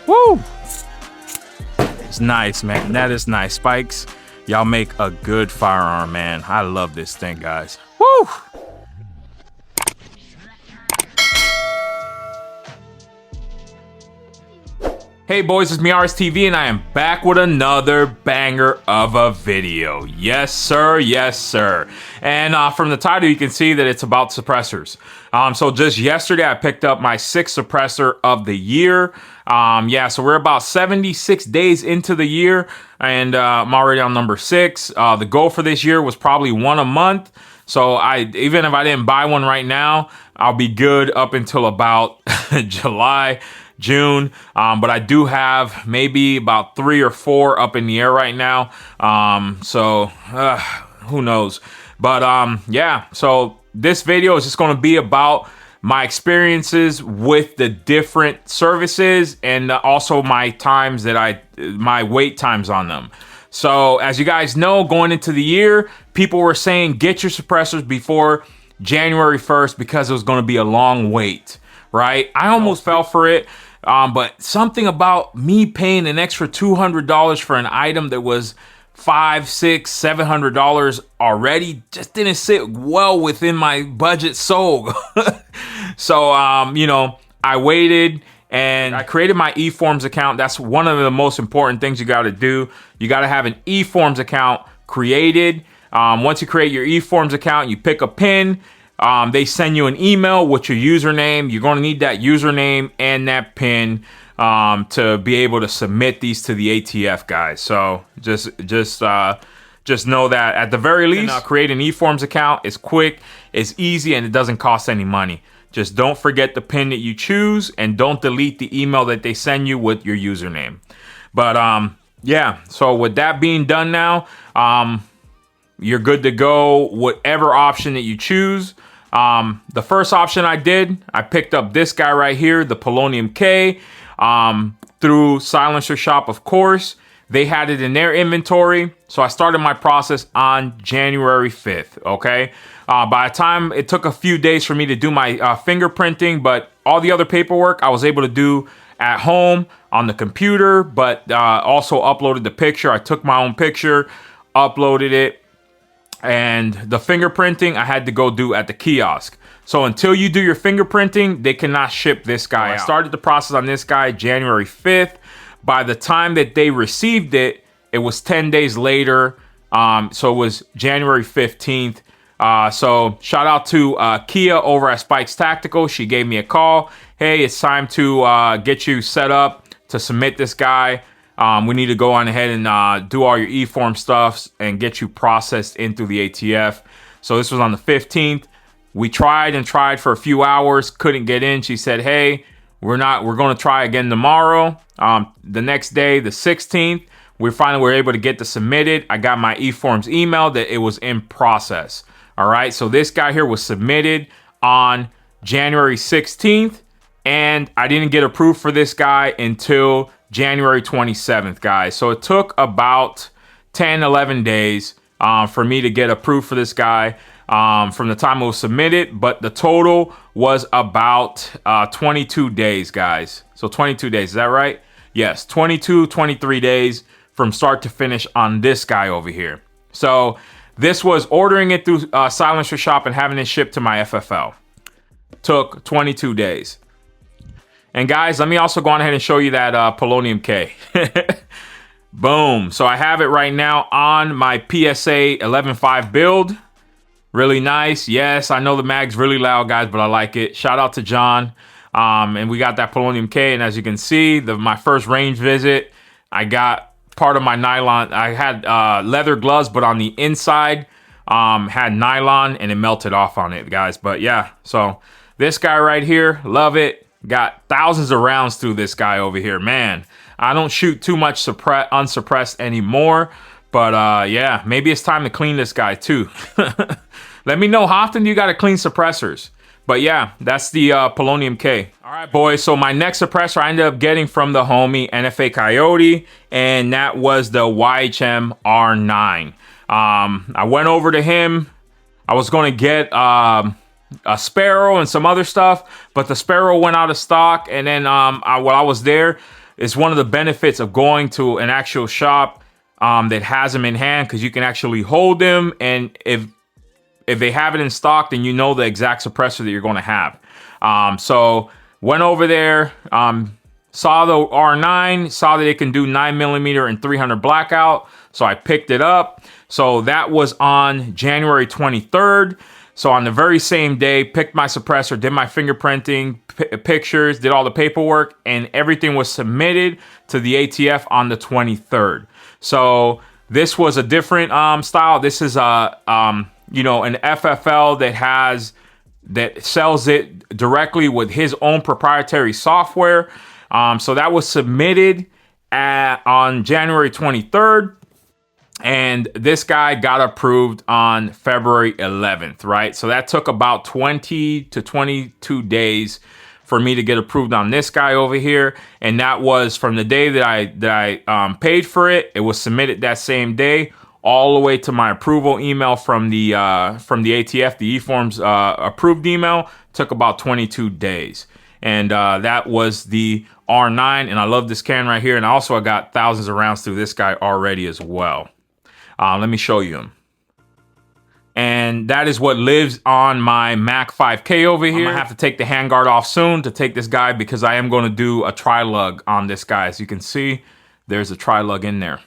Woo! It's nice, man. That is nice. Spikes, y'all make a good firearm, man. I love this thing, guys. Woo! Hey boys, it's me RSTV and I am back with another banger of a video. Yes sir, yes sir. And from the title you can see that it's about suppressors. So just yesterday I picked up my 6th suppressor of the year. Yeah, so we're about 76 days into the year and I'm already on number 6. The goal for this year was probably 1 a month. So even if I didn't buy one right now, I'll be good up until about July, June, but I do have maybe about 3 or 4 up in the air right now. So who knows? But yeah, so this video is just going to be about my experiences with the different services and also my times that my wait times on them. So as you guys know, going into the year, people were saying get your suppressors before January 1st because it was going to be a long wait, right? I almost fell for it. But something about me paying an extra $200 for an item that was $500, $600, $700 already just didn't sit well within my budget sold. So, you know, I waited and I created my eForms account. That's one of the most important things you got to do. You got to have an eForms account created. Once you create your eForms account, you pick a PIN. They send you an email with your username. You're going to need that username and that PIN to be able to submit these to the ATF, guys. So just know that at the very least, create an eForms account. It's quick, it's easy, and it doesn't cost any money. Just don't forget the PIN that you choose and don't delete the email that they send you with your username. But yeah, so with that being done now, you're good to go. Whatever option that you choose. The first option I picked up this guy right here, the Polonium K, through Silencer Shop, of course. They had it in their inventory, so I started my process on January 5th, okay? By the time, it took a few days for me to do my fingerprinting, but all the other paperwork I was able to do at home on the computer, but also uploaded the picture. I took my own picture, uploaded it, and the fingerprinting I had to go do at the kiosk. So until you do your fingerprinting, they cannot ship this guy out. I started the process on this guy January 5th. By the time that they received it, it was 10 days later. So it was January 15th. So shout out to Kia over at Spikes Tactical. She gave me a call. Hey, it's time to get you set up to submit this guy. We need to go on ahead and do all your eForm stuff and get you processed in through the ATF. So this was on the 15th. We tried and tried for a few hours, couldn't get in. She said, hey, we're going to try again tomorrow. The next day, the 16th, we finally were able to get this submitted. I got my eForms email that it was in process. All right, so this guy here was submitted on January 16th, and I didn't get approved for this guy until January 27th, guys. So it took about 10, 11 days for me to get approved for this guy from the time it was submitted, but the total was about 22 days, guys. So 22 days, is that right? Yes, 23 days from start to finish on this guy over here. So this was ordering it through Silencer Shop and having it shipped to my FFL. Took 22 days. And guys, let me also go on ahead and show you that Polonium K. Boom. So I have it right now on my PSA 11.5 build. Really nice. Yes, I know the mag's really loud, guys, but I like it. Shout out to John. And we got that Polonium K. And as you can see, my first range visit, I got part of my nylon. I had leather gloves, but on the inside had nylon and it melted off on it, guys. But yeah, so this guy right here, love it. Got thousands of rounds through this guy over here. Man, I don't shoot too much unsuppressed anymore. But yeah, maybe it's time to clean this guy too. Let me know how often you got to clean suppressors. But yeah, that's the Polonium K. All right, boys. So my next suppressor I ended up getting from the homie NFA Coyote, and that was the YHM R9. I went over to him. I was going to get a Sparrow and some other stuff, but the Sparrow went out of stock. And then while I was there, it's one of the benefits of going to an actual shop that has them in hand, because you can actually hold them, and if they have it in stock, then you know the exact suppressor that you're going to have. So went over there, saw the R9, saw that it can do 9mm and 300 blackout. So I picked it up. So that was on January 23rd. So on the very same day, picked my suppressor, did my fingerprinting, pictures, did all the paperwork, and everything was submitted to the ATF on the 23rd. So this was a different style. This is a you know, an FFL that sells it directly with his own proprietary software. So that was submitted on January 23rd. And this guy got approved on February 11th, right? So that took about 20 to 22 days for me to get approved on this guy over here. And that was from the day that I paid for it. It was submitted that same day, all the way to my approval email from the ATF, the eForms approved email. Took about 22 days. And that was the R9. And I love this can right here. And also I got thousands of rounds through this guy already as well. Let me show you him. And that is what lives on my Mac 5K over here. I'm gonna have to take the handguard off soon to take this guy, because I am gonna do a tri-lug on this guy. As you can see, there's a tri-lug in there.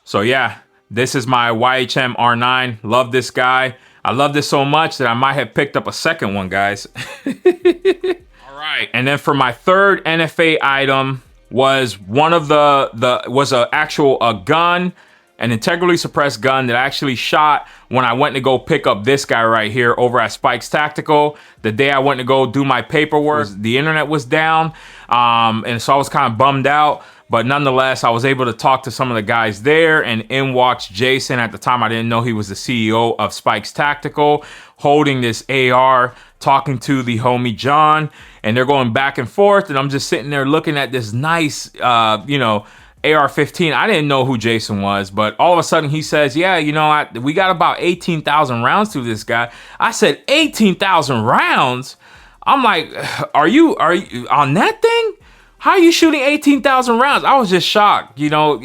So yeah, this is my YHM R9. Love this guy. I love this so much that I might have picked up a second one, guys. All right, and then for my third NFA item was one of a gun, an integrally suppressed gun that I actually shot when I went to go pick up this guy right here over at Spike's Tactical. The day I went to go do my paperwork, the internet was down, and so I was kind of bummed out. But nonetheless, I was able to talk to some of the guys there, and in walks Jason. At the time, I didn't know he was the CEO of Spike's Tactical, holding this AR, talking to the homie John, and they're going back and forth, and I'm just sitting there looking at this nice, you know, AR-15. I didn't know who Jason was, but all of a sudden he says, yeah, you know, we got about 18,000 rounds through this guy. I said, 18,000 rounds? I'm like, are you on that thing? How are you shooting 18,000 rounds? I was just shocked, you know,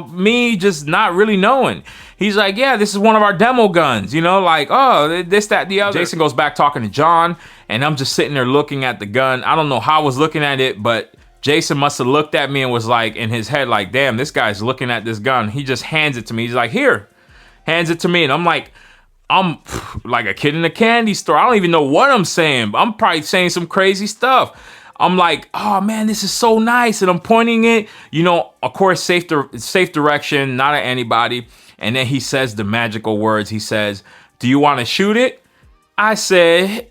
me just not really knowing. He's like, yeah, this is one of our demo guns, you know, like, oh, this, that, the other. Jason goes back talking to John, and I'm just sitting there looking at the gun. I don't know how I was looking at it, but Jason must have looked at me and was like, in his head, like, damn, this guy's looking at this gun. He just hands it to me. He's like, here, hands it to me. And I'm like a kid in a candy store. I don't even know what I'm saying. I'm probably saying some crazy stuff. I'm like, oh man, this is so nice. And I'm pointing it, you know, of course, safe direction, not at anybody. And then he says the magical words. He says, do you want to shoot it? I said,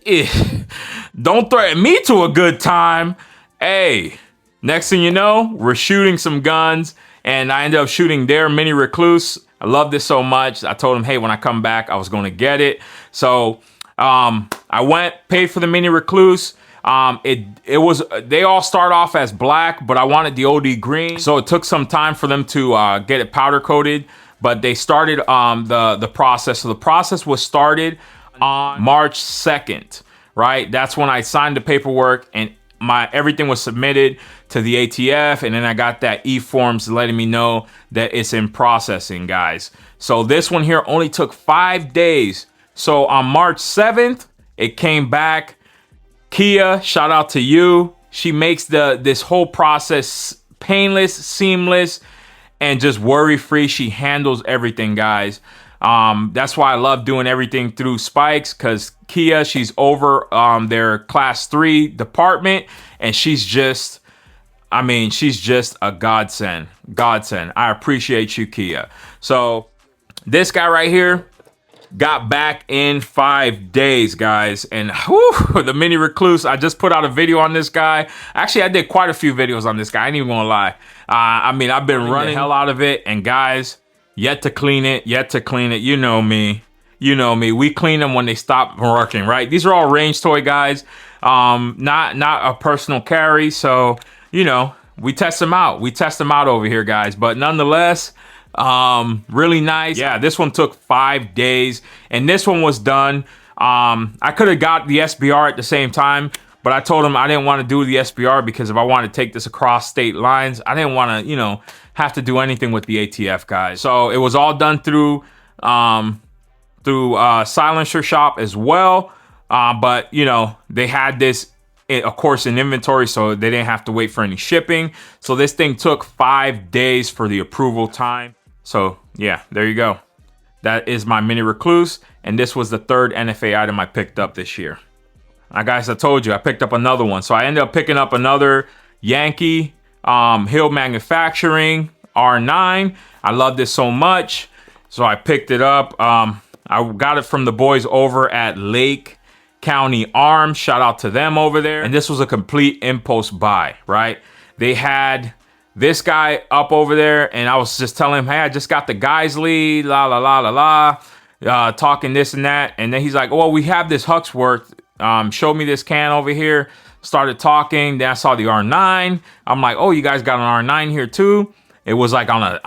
don't threaten me to a good time. Hey. Next thing you know, we're shooting some guns, and I ended up shooting their mini recluse. I love this so much. I told him, hey, when I come back, I was going to get it. So I went, paid for the mini recluse. They all start off as black, but I wanted the OD green. So it took some time for them to get it powder coated, but they started the process. So the process was started on March 2nd, right? That's when I signed the paperwork, and everything was submitted to the ATF, and then I got that eForms letting me know that it's in processing, guys. So this one here only took 5 days. So on March 7th, it came back. Kia, shout out to you. She makes this whole process painless, seamless, and just worry-free. She handles everything, guys. That's why I love doing everything through Spikes, because Kia, she's over their class 3 department, and she's just a godsend. I appreciate you, Kia. So this guy right here got back in 5 days, guys. And whew, the mini recluse, I just put out a video on this guy. Actually, I did quite a few videos on this guy. I ain't even gonna lie. I've been running the hell out of it, and guys, yet to clean it. You know me. We clean them when they stop working, right? These are all range toy guys, not a personal carry. So, you know, we test them out. Over here, guys. But nonetheless, really nice. Yeah, this one took 5 days, and this one was done. I could have got the SBR at the same time, But I told him I didn't want to do the SBR because if I wanted to take this across state lines, I didn't want to, you know, have to do anything with the ATF guys. So it was all done through Silencer Shop as well. But you know, they had this, of course, in inventory, so they didn't have to wait for any shipping. So this thing took 5 days for the approval time. So yeah, there you go. That is my mini recluse, and this was the third NFA item I picked up this year. Guys, I told you I picked up another one. So I ended up picking up another Yankee Hill Manufacturing R9. I love this so much, so I picked it up. I got it from the boys over at Lake County Arms. Shout out to them over there. And this was a complete impulse buy, right? They had this guy up over there, and I was just telling him, hey, I just got the Geisley, la la la la la, talking this and that. And then he's like, well, we have this Huxworth. Showed me this can over here, started talking. Then I saw the R9. I'm like, oh, you guys got an R9 here too. It was like on a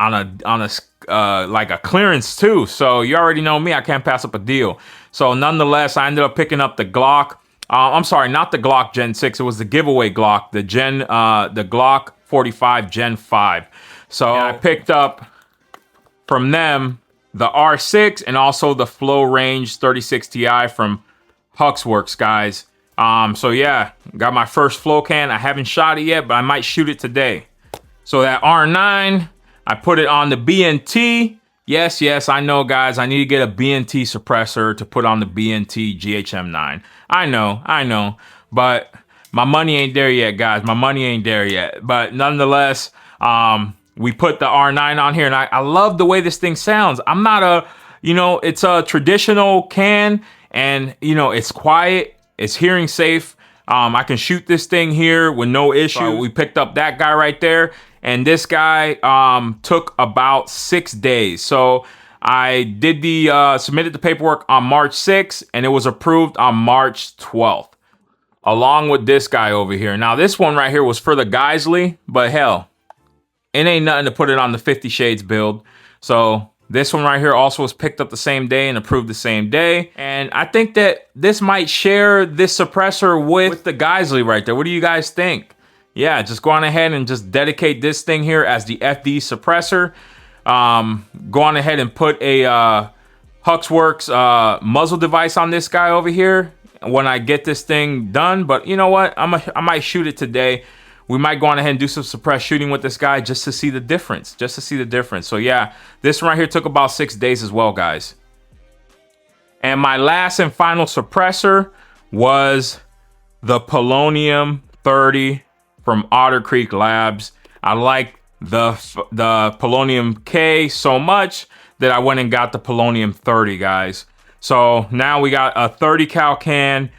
like a clearance too. So you already know me, I can't pass up a deal. So nonetheless, I ended up picking up the Glock. I'm sorry, not the Glock Gen 6. It was the giveaway Glock, the Glock 45 Gen 5. So I picked up from them the R6 and also the Flow Range 36 Ti from Huxworks, guys. So yeah, got my first flow can. I haven't shot it yet, but I might shoot it today. So that R9, I put it on the BNT. Yes, I know, guys. I need to get a BNT suppressor to put on the BNT GHM9. I know, but my money ain't there yet, guys. My money ain't there yet. But nonetheless, we put the R9 on here, and I love the way this thing sounds. I'm not a, you know, it's a traditional can. And, you know, it's quiet, it's hearing safe. I can shoot this thing here with no issue. So we picked up that guy right there. And this guy took about 6 days. So I did submitted the paperwork on March 6th, and it was approved on March 12th. Along with this guy over here. Now, this one right here was for the Geisley, but hell, it ain't nothing to put it on the 50 Shades build. So this one right here also was picked up the same day and approved the same day. And I think that this might share this suppressor with the Geisley right there. What do you guys think? Yeah, just go on ahead and just dedicate this thing here as the FD suppressor. Go on ahead and put a Huxworks muzzle device on this guy over here when I get this thing done. But you know what? I might shoot it today. We might go on ahead and do some suppressed shooting with this guy just to see the difference. So yeah, this one right here took about 6 days as well, guys. And my last and final suppressor was the Polonium 30 from Otter Creek Labs. I like the Polonium K so much that I went and got the Polonium 30, guys. So now we got a 30 cal can.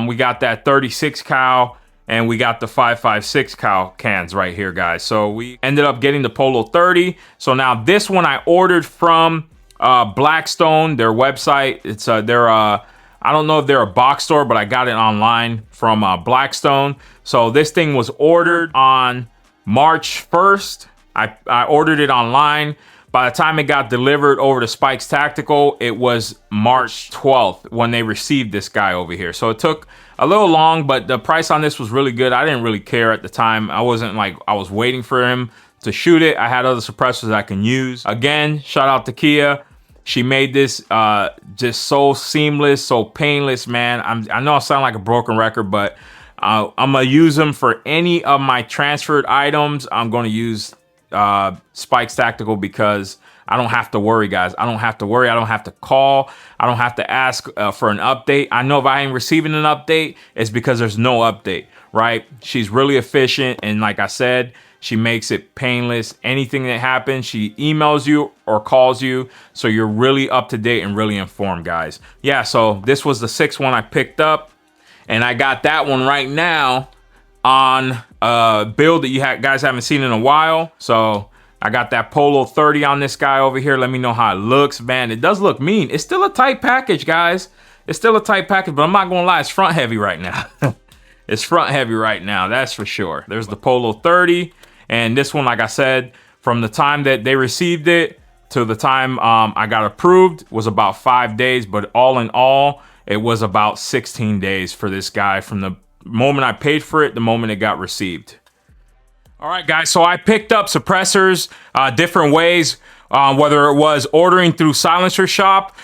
We got that 36 cal. And we got the 5.56 cal cans right here, guys. So we ended up getting the Polo 30. So now this one I ordered from Blackstone, their website. It's I don't know if they're a box store, but I got it online from Blackstone. So this thing was ordered on March 1st. I ordered it online. By the time it got delivered over to Spikes Tactical, it was March 12th when they received this guy over here. So it took a little long, but the price on this was really good. I didn't really care at the time. I wasn't like, I was waiting for him to shoot it. I had other suppressors I can use. Again, shout out to Kia. She made this just so seamless, so painless, man. I know I sound like a broken record, but I'm going to use them for any of my transferred items. I'm going to use Spikes Tactical because I don't have to worry, guys. I don't have to worry. I don't have to call. I don't have to ask for an update. I know if I ain't receiving an update, it's because there's no update, right? She's really efficient. And like I said, she makes it painless. Anything that happens, she emails you or calls you. So you're really up to date and really informed, guys. Yeah, so this was the 6th one I picked up. And I got that one right now on a build that you guys haven't seen in a while. So I got that Polo 30 on this guy over here. Let me know how it looks, man. It does look mean. It's still a tight package, guys. It's still a tight package, but I'm not gonna lie, it's front heavy right now. It's front heavy right now, that's for sure. There's the Polo 30, and this one, like I said, from the time that they received it to the time I got approved was about 5 days, but all in all, it was about 16 days for this guy from the moment I paid for it, the moment it got received. All right, guys, so I picked up suppressors different ways, whether it was ordering through Silencer Shop,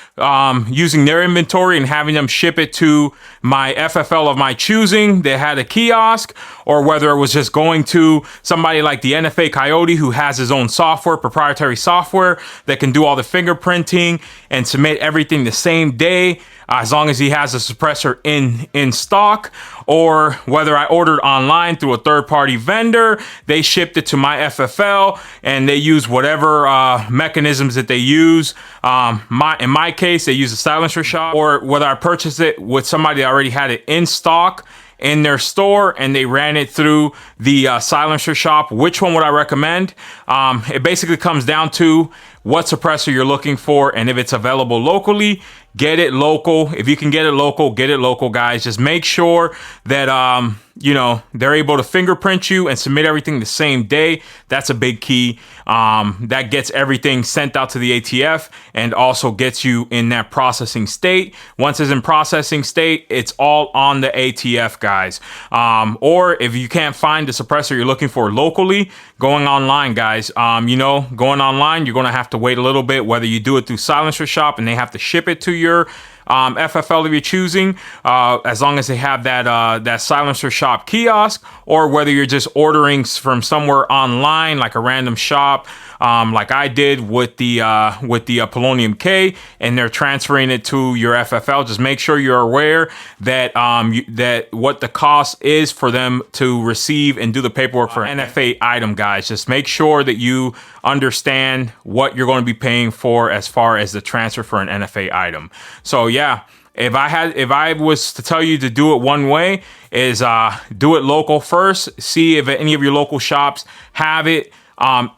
using their inventory and having them ship it to my FFL of my choosing. They had a kiosk, or whether it was just going to somebody like the NFA Coyote, who has his own software, proprietary software that can do all the fingerprinting and submit everything the same day, as long as he has a suppressor in stock, or whether I ordered online through a third-party vendor, they shipped it to my FFL and they use whatever mechanisms that they use. In my case, they use a Silencer Shop, or whether I purchased it with somebody that already had it in stock in their store and they ran it through the Silencer Shop. Which one would I recommend? It basically comes down to what suppressor you're looking for, and if it's available locally, get it local. If you can get it local, guys. Just make sure that you know, they're able to fingerprint you and submit everything the same day. That's a big key. That gets everything sent out to the ATF and also gets you in that processing state. Once it's in processing state, it's all on the ATF, guys. Or if you can't find the suppressor you're looking for locally, going online, guys. You know, going online, you're going to have to wait a little bit, whether you do it through Silencer Shop and they have to ship it to your FFL of your choosing, as long as they have that Silencer Shop kiosk, or whether you're just ordering from somewhere online, like a random shop, like I did with the Polonium K, and they're transferring it to your FFL. Just make sure you're aware that that what the cost is for them to receive and do the paperwork for an NFA item, guys. Just make sure that you understand what you're going to be paying for as far as the transfer for an NFA item. So yeah, if I was to tell you to do it one way, is do it local first. See if any of your local shops have it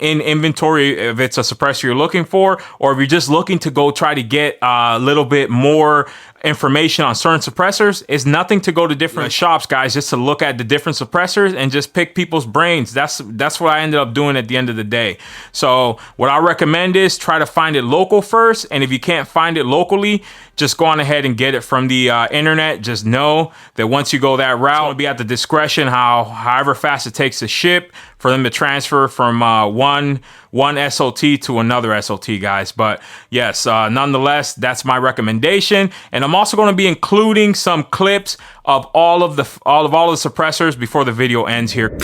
in inventory, if it's a suppressor you're looking for, or if you're just looking to go try to get a little bit more information on certain suppressors. It's nothing to go to different shops, guys, just to look at the different suppressors and just pick people's brains. That's what I ended up doing at the end of the day. So what I recommend is try to find it local first, and if you can't find it locally, just go on ahead and get it from the internet. Just know that once you go that route, it'll be at the discretion however fast it takes to ship for them to transfer from one SOT to another SOT, guys. But yes, nonetheless, that's my recommendation. And I'm also going to be including some clips of all of the suppressors before the video ends here.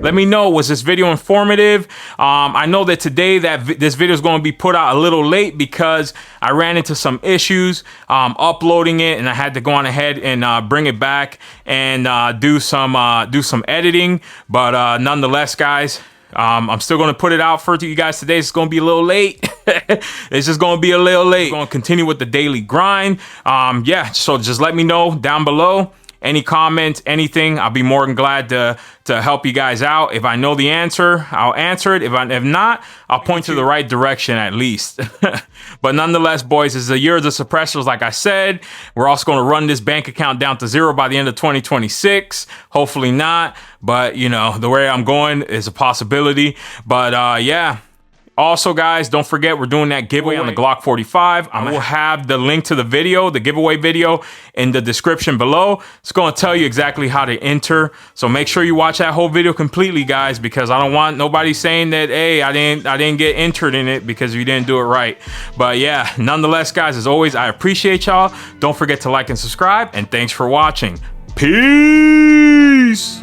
Let me know, was this video informative? I know that today this video is going to be put out a little late because I ran into some issues uploading it, and I had to go on ahead and bring it back and do some editing. But nonetheless, guys, I'm still going to put it out for you guys today. It's going to be a little late. It's just going to be a little late. We're going to continue with the daily grind. Yeah, so just let me know down below. Any comments, anything, I'll be more than glad to help you guys out. If I know the answer, I'll answer it. If not, I'll point to the right direction at least. But nonetheless, boys, this is a year of the suppressors, like I said. We're also going to run this bank account down to zero by the end of 2026. Hopefully not, but you know, the way I'm going is a possibility. But yeah. Also, guys, don't forget we're doing that giveaway on the Glock 45. I will have the link to the video, the giveaway video, in the description below. It's going to tell you exactly how to enter. So make sure you watch that whole video completely, guys, because I don't want nobody saying that, hey, I didn't get entered in it because you didn't do it right. But yeah, nonetheless, guys, as always, I appreciate y'all. Don't forget to like and subscribe, and thanks for watching. Peace.